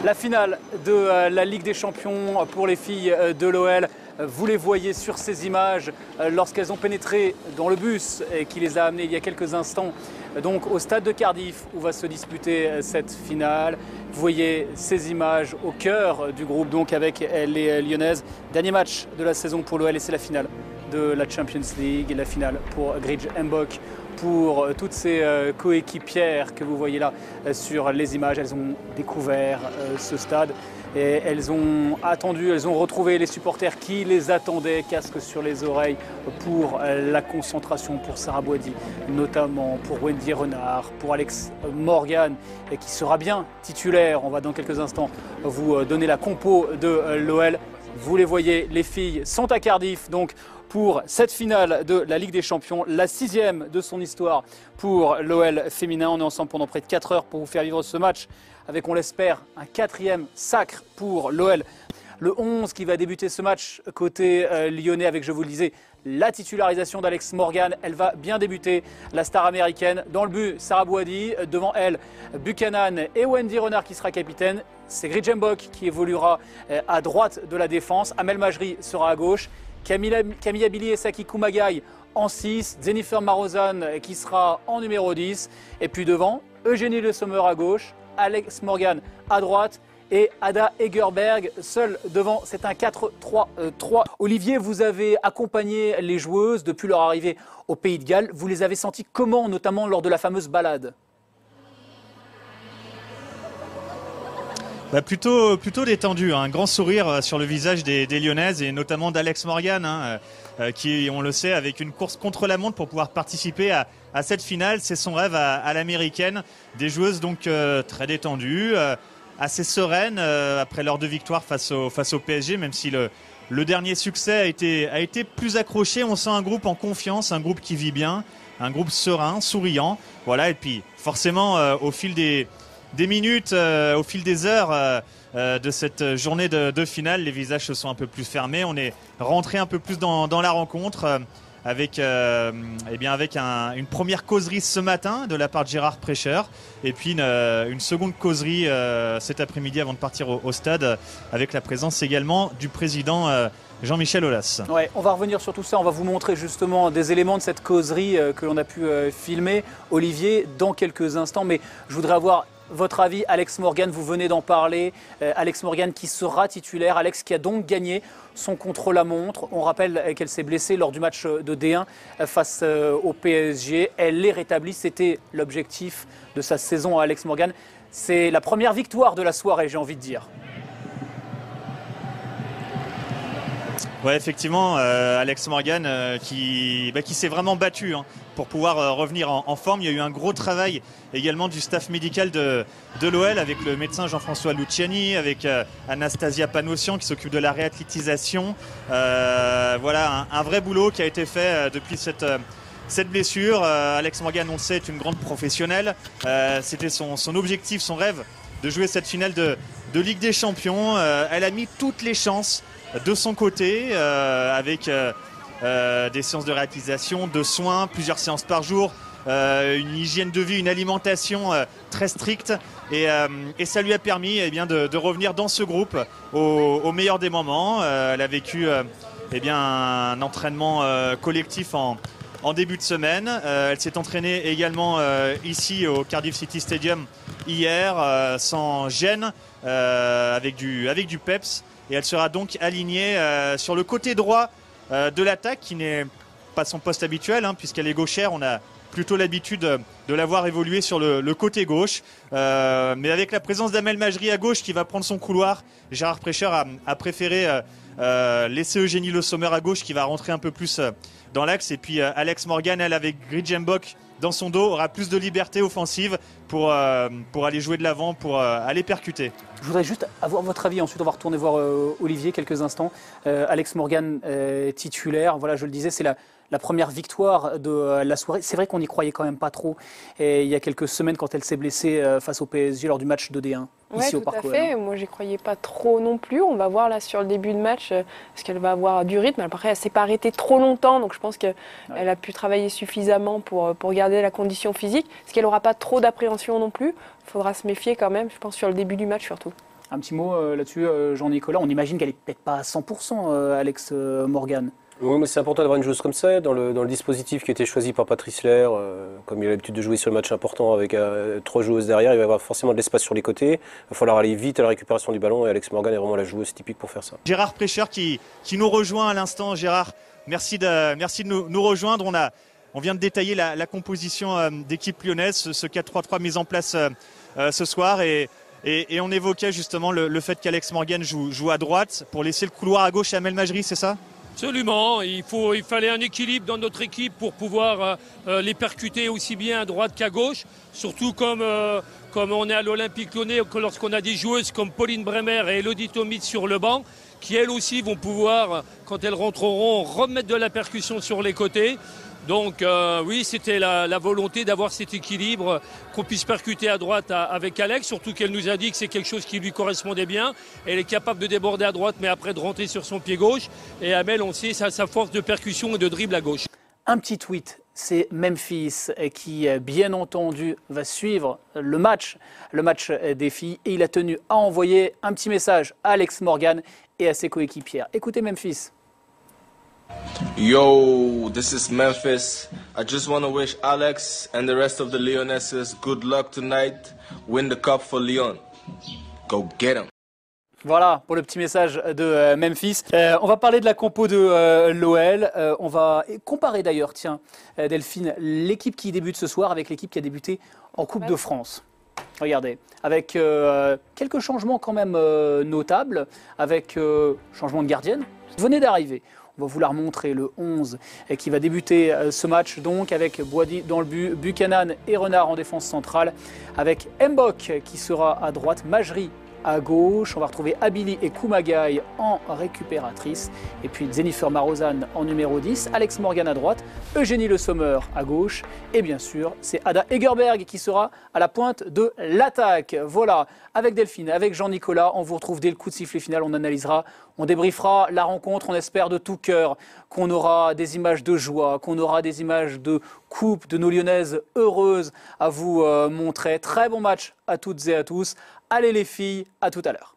La finale de la Ligue des Champions pour les filles de l'OL. Vous les voyez sur ces images lorsqu'elles ont pénétré dans le bus qui les a amenées il y a quelques instants donc au stade de Cardiff où va se disputer cette finale. Vous voyez ces images au cœur du groupe donc avec les Lyonnaises. Dernier match de la saison pour l'OL et c'est la finale de la Champions League et la finale pour Gridge Mbok. Pour toutes ces coéquipières que vous voyez là sur les images, elles ont découvert ce stade et elles ont attendu, elles ont retrouvé les supporters qui les attendaient, casque sur les oreilles pour la concentration, pour Sarah Boidi, notamment pour Wendy Renard, pour Alex Morgan qui sera bien titulaire. On va dans quelques instants vous donner la compo de l'OL. Vous les voyez, les filles sont à Cardiff donc pour cette finale de la Ligue des Champions, la 6e de son histoire pour l'OL féminin. On est ensemble pendant près de 4 heures pour vous faire vivre ce match avec, on l'espère, un 4e sacre pour l'OL. Le 11 qui va débuter ce match côté lyonnais avec, je vous le disais, la titularisation d'Alex Morgan. Elle va bien débuter, la star américaine. Dans le but, Sarah Boidi. Devant elle, Buchanan et Wendy Renard qui sera capitaine. C'est Gridge Mbok qui évoluera à droite de la défense. Amel Majri sera à gauche. Camilla Billy et Saki Kumagai en 6. Jennifer Marozan qui sera en numéro 10. Et puis devant, Eugénie Le Sommer à gauche. Alex Morgan à droite. Et Ada Egerberg seul devant, c'est un 4-3-3. Olivier, vous avez accompagné les joueuses depuis leur arrivée au Pays de Galles. Vous les avez senties comment, notamment lors de la fameuse balade ? Plutôt détendu, un grand sourire sur le visage des Lyonnaises et notamment d'Alex Morgan, qui, on le sait, avec une course contre la montre pour pouvoir participer à cette finale. C'est son rêve à l'américaine. Des joueuses donc très détendues, assez sereines après leurs 2 victoires face au PSG, même si le dernier succès a été plus accroché. On sent un groupe en confiance, un groupe qui vit bien, un groupe serein, souriant. Voilà, et puis forcément au fil des minutes, au fil des heures de cette journée de finale, les visages se sont un peu plus fermés. On est rentré un peu plus dans la rencontre avec une première causerie ce matin de la part de Gérard Prêcheur et puis une seconde causerie cet après-midi avant de partir au stade avec la présence également du président Jean-Michel Aulas. Ouais, on va revenir sur tout ça, on va vous montrer justement des éléments de cette causerie que l'on a pu filmer, Olivier, dans quelques instants. Mais je voudrais avoir votre avis, Alex Morgan, vous venez d'en parler. Alex Morgan qui sera titulaire, Alex qui a donc gagné son contre-la-montre. On rappelle qu'elle s'est blessée lors du match de D1 face au PSG. Elle est rétablie, c'était l'objectif de sa saison à Alex Morgan. C'est la première victoire de la soirée, j'ai envie de dire. Ouais, effectivement, Alex Morgan qui s'est vraiment battu pour pouvoir revenir en forme. Il y a eu un gros travail également du staff médical de l'OL avec le médecin Jean-François Luciani, avec Anastasia Panossian qui s'occupe de la réathlétisation. Voilà, un vrai boulot qui a été fait depuis cette blessure. Alex Morgan, on le sait, est une grande professionnelle. C'était son objectif, son rêve de jouer cette finale de Ligue des Champions. Elle a mis toutes les chances de son côté avec des séances de réathlétisation, de soins, plusieurs séances par jour, une hygiène de vie, une alimentation très stricte et ça lui a permis de revenir dans ce groupe au meilleur des moments. Elle a vécu un entraînement collectif en début de semaine. Elle s'est entraînée également ici au Cardiff City Stadium hier sans gêne avec du peps. Et elle sera donc alignée sur le côté droit de l'attaque, qui n'est pas son poste habituel, puisqu'elle est gauchère. On a plutôt l'habitude de la voir évoluer sur le côté gauche. Mais avec la présence d'Amel Majri à gauche, qui va prendre son couloir, Gérard Prêcheur a préféré laisser Eugénie Le Sommer à gauche, qui va rentrer un peu plus dans l'axe. Et puis Alex Morgan, elle, avec Gridge Mbok dans son dos, aura plus de liberté offensive pour aller jouer de l'avant, pour aller percuter. Je voudrais juste avoir votre avis, ensuite on va retourner voir Olivier quelques instants. Alex Morgan titulaire, voilà, je le disais, c'est la première victoire de la soirée. C'est vrai qu'on n'y croyait quand même pas trop il y a quelques semaines quand elle s'est blessée face au PSG lors du match de D1. Ici au Parc OL. Tout à fait. Moi, j'y croyais pas trop non plus. On va voir là sur le début de match parce qu'elle va avoir du rythme. Après, elle s'est pas arrêtée trop longtemps, donc je pense qu'elle a pu travailler suffisamment pour garder la condition physique. Parce qu'elle n'aura pas trop d'appréhension non plus. Il faudra se méfier quand même, je pense, sur le début du match surtout. Un petit mot là-dessus, Jean-Nicolas. On imagine qu'elle n'est peut-être pas à 100%, Alex Morgan. Oui, mais c'est important d'avoir une joueuse comme ça, dans le dispositif qui a été choisi par Patrice Lair. Comme il a l'habitude de jouer sur le match important avec 3 joueuses derrière, il va y avoir forcément de l'espace sur les côtés. Il va falloir aller vite à la récupération du ballon et Alex Morgan est vraiment la joueuse typique pour faire ça. Gérard Prêcheur qui nous rejoint à l'instant. Gérard, merci de nous rejoindre. On vient de détailler la composition d'équipe lyonnaise, ce 4-3-3 mis en place ce soir. Et on évoquait justement le fait qu'Alex Morgan joue à droite pour laisser le couloir à gauche à Amel Majri, c'est ça ? Absolument, il fallait un équilibre dans notre équipe pour pouvoir les percuter aussi bien à droite qu'à gauche, surtout comme on est à l'Olympique Lyonnais, lorsqu'on a des joueuses comme Pauline Bremer et Elodie Tomitz sur le banc, qui elles aussi vont pouvoir, quand elles rentreront, remettre de la percussion sur les côtés. Donc oui, c'était la volonté d'avoir cet équilibre, qu'on puisse percuter à droite avec Alex, surtout qu'elle nous a dit que c'est quelque chose qui lui correspondait bien. Elle est capable de déborder à droite, mais après de rentrer sur son pied gauche. Et Amel, on sait, sa force de percussion et de dribble à gauche. Un petit tweet, c'est Memphis qui, bien entendu, va suivre le match des filles. Et il a tenu à envoyer un petit message à Alex Morgan et à ses coéquipières. Écoutez Memphis. Yo, this is Memphis. I just want to wish Alex and the rest of the Lionesses good luck tonight. Win the cup for Lyon. Go get 'em. Voilà pour le petit message de Memphis. On va parler de la compo de l'OL. On va comparer d'ailleurs, tiens, Delphine, l'équipe qui débute ce soir avec l'équipe qui a débuté en Coupe de France. Regardez, avec quelques changements quand même notables, avec changement de gardienne. Venez d'arriver. On va vous la remontrer, le 11 qui va débuter ce match donc avec Boadi dans le but, Buchanan et Renard en défense centrale, avec Mbok qui sera à droite, Majri à gauche, on va retrouver Abili et Kumagai en récupératrice, et puis Jennifer Marozan en numéro 10, Alex Morgan à droite, Eugénie Le Sommer à gauche, et bien sûr c'est Ada Egerberg qui sera à la pointe de l'attaque. Voilà, avec Delphine, avec Jean-Nicolas, on vous retrouve dès le coup de sifflet final, on analysera, on débriefera la rencontre, on espère de tout cœur qu'on aura des images de joie, qu'on aura des images de coupe, de nos Lyonnaises heureuses à vous montrer. Très bon match à toutes et à tous. Allez les filles, à tout à l'heure.